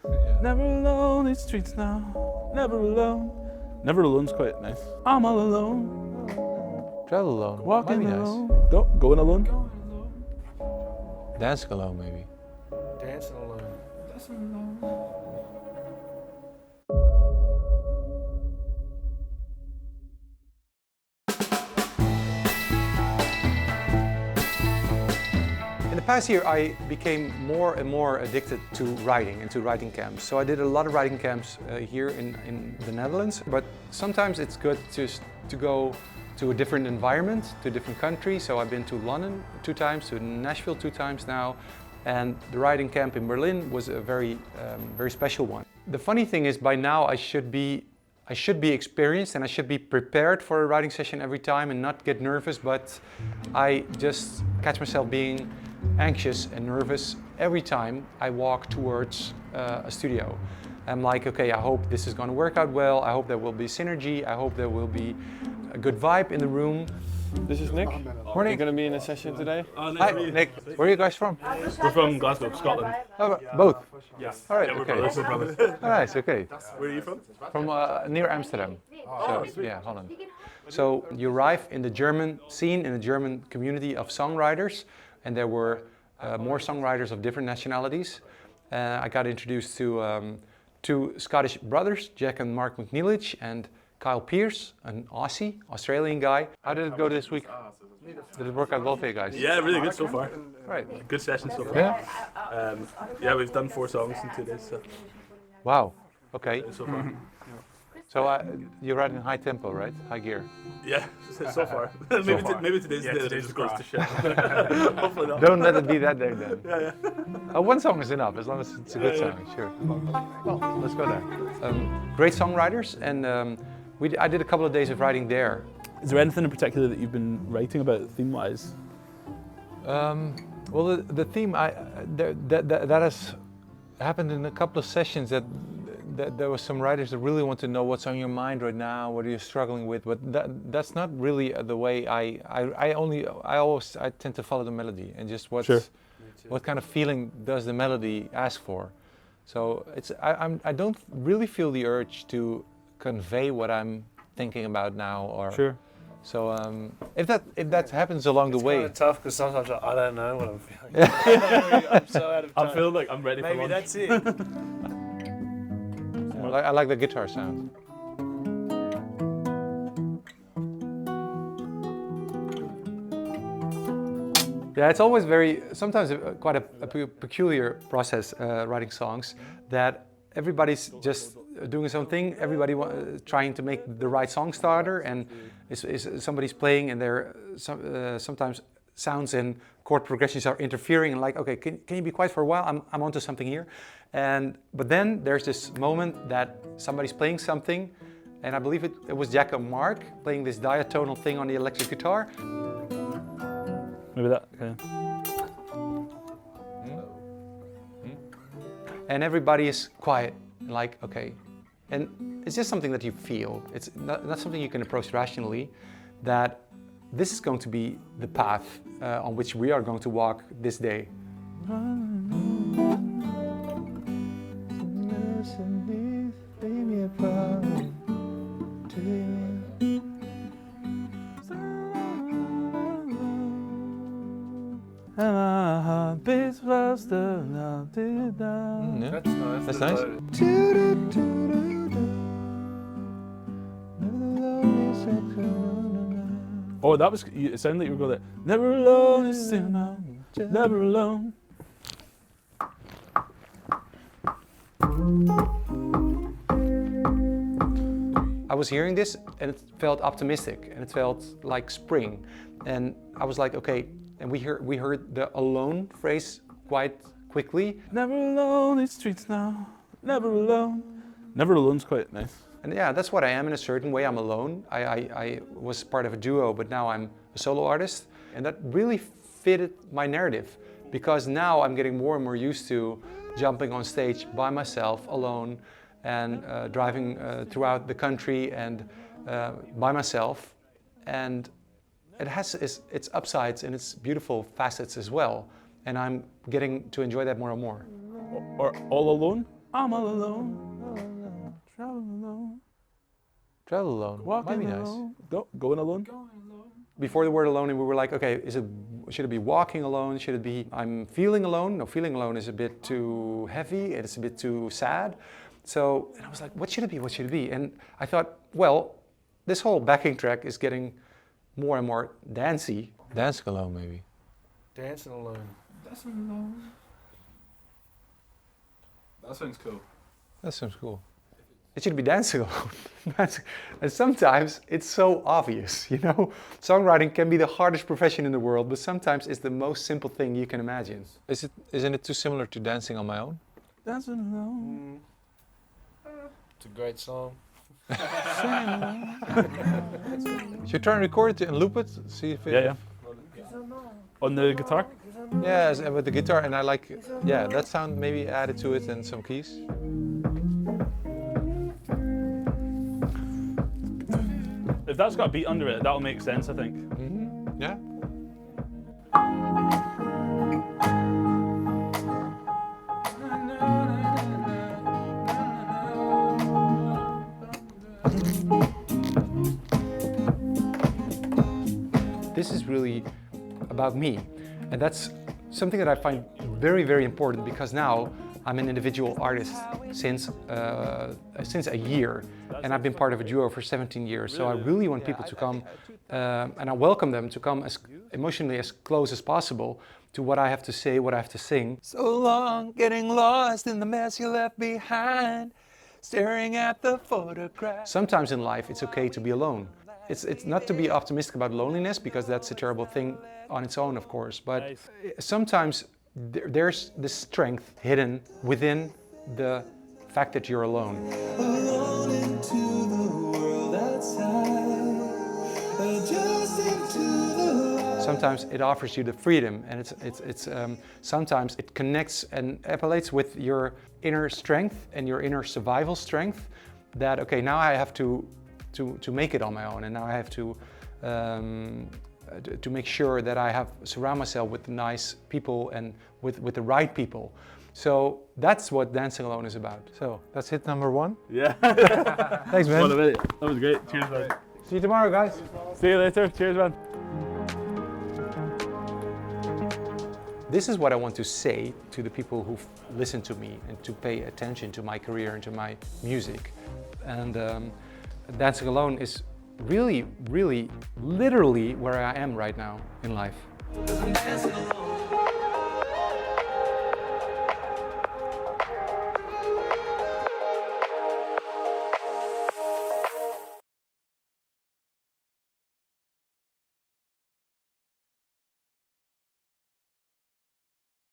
Yeah. Never alone, these streets now. Never alone. Never alone's quite nice. I'm all alone. Travel alone. Walking Might be alone. nice. Going alone. Dancing alone, maybe. Dancin Alone. In the past year, I became more and more addicted to writing and to writing camps. So I did a lot of writing camps here in the Netherlands, but sometimes it's good just to go to a different environment, to a different country. So I've been to London 2 times, to Nashville 2 times now, and the writing camp in Berlin was a very special one. The funny thing is, by now I should be experienced and I should be prepared for a writing session every time and not get nervous, but I just catch myself being anxious and nervous every time I walk towards a studio. I'm like, okay, I hope this is going to work out well. I hope there will be synergy. I hope there will be a good vibe in the room. This is Nick. Morning. You're going to be in a session today? Hi, Nick. Where are you guys from? We're from Glasgow, Scotland. Oh, both. Yes. All right. Yeah, we're Okay. brothers. We're brothers. Oh, nice. Okay. Where are you from? From near Amsterdam. So, yeah, Holland. So you arrive in the German scene, in the German community of songwriters, and there were more songwriters of different nationalities. I got introduced to 2 Scottish brothers, Jack and Mark McNeilich, and Kyle Pierce, an Australian guy. How did it go this week? Did it work out well for you guys? Yeah, really good so far. Right. Good session so far. Yeah. Yeah, we've done 4 songs in 2 days, so Wow. Okay. so far. So you're riding high tempo, right? High gear. Yeah, so far. maybe today's the day that it just goes to shit. Hopefully not. Don't let it be that day then. Yeah. One song is enough, as long as it's a good song, sure. Well, let's go there. Great songwriters, and I did a couple of days of writing there. Is there anything in particular that you've been writing about theme-wise? Well, the theme that has happened in a couple of sessions. That there were some writers that really want to know what's on your mind right now, what are you struggling with. But that's not really the way I tend to follow the melody and just what kind of feeling does the melody ask for. So I don't really feel the urge to convey what I'm thinking about now, or Sure. so if that happens along the way. It's kind of tough because sometimes I don't know what I'm feeling. I'm so out of time. I feel like I'm ready for Maybe lunch. that's it. I like the guitar sound. Yeah, it's always sometimes quite a peculiar process writing songs, that everybody's just doing his own thing, everybody trying to make the right song starter, and somebody's playing and there sometimes sounds and chord progressions are interfering, and like, okay, can you be quiet for a while? I'm onto something here. But then there's this moment that somebody's playing something, and I believe it was Jack and Mark playing this diatonal thing on the electric guitar. Maybe that, okay. And everybody is quiet, like, okay. And it's just something that you feel. It's not something you can approach rationally, that this is going to be the path on which we are going to walk this day. And my heart beats faster now. Yeah. That's nice. That's nice. Oh, that was, it sounded like you were going there. Never alone, it's still now. Never alone. I was hearing this and it felt optimistic and it felt like spring. And I was like, okay, and we heard the alone phrase quite quickly. Never alone, these streets now. Never alone. Never alone's quite nice. And yeah, that's what I am in a certain way. I'm alone. I was part of a duo, but now I'm a solo artist. And that really fitted my narrative, because now I'm getting more and more used to jumping on stage by myself, alone, and driving throughout the country and by myself. And it has its upsides and its beautiful facets as well. And I'm getting to enjoy that more and more. Or all alone? I'm all alone. Travel alone. Travel alone. Walking Might be nice. alone. Going alone. Before the word alone, we were like, okay, should it be walking alone? Should it be I'm feeling alone? No, feeling alone is a bit too heavy. It's a bit too sad. So, and I was like, what should it be? What should it be? And I thought, well, this whole backing track is getting more and more dancey. Dancing alone, maybe. Dancin Alone. Dancin Alone. That sounds cool. That sounds cool. It should be dancing alone. And sometimes it's so obvious, you know? Songwriting can be the hardest profession in the world, but sometimes it's the most simple thing you can imagine. Isn't it too similar to dancing on my own? Dancing alone. It's a great song. Should you try and record it and loop it? See if it... Yeah. On the guitar? Yeah, with the guitar, and I like, yeah, that sound maybe added to it and some keys. If that's got a beat under it, that'll make sense, I think. Mm-hmm. Yeah. This is really about me, and that's something that I find very, very important, because now I'm an individual artist since a year, and I've been part of a duo for 17 years. So I really want people to come, and I welcome them to come as emotionally as close as possible to what I have to say, what I have to sing. So long, getting lost in the mess you left behind, staring at the photograph. Sometimes in life, it's okay to be alone. It's not to be optimistic about loneliness, because that's a terrible thing on its own, of course. But sometimes there's the strength hidden within the fact that you're alone. Alone into the world outside, adjusting to the light. Sometimes it offers you the freedom, and it's sometimes it connects and appellates with your inner strength and your inner survival strength. That okay, now I have to make it on my own, and now I have to make sure that I surround myself with nice people and with the right people. So that's what Dancing Alone is about. So that's hit number 1. Yeah. Thanks, man. What a minute. That was great. Cheers, man. See you tomorrow, guys. See you later. Cheers, man. This is what I want to say to the people who listen to me and to pay attention to my career and to my music. And Dancing Alone is really, really, literally where I am right now in life.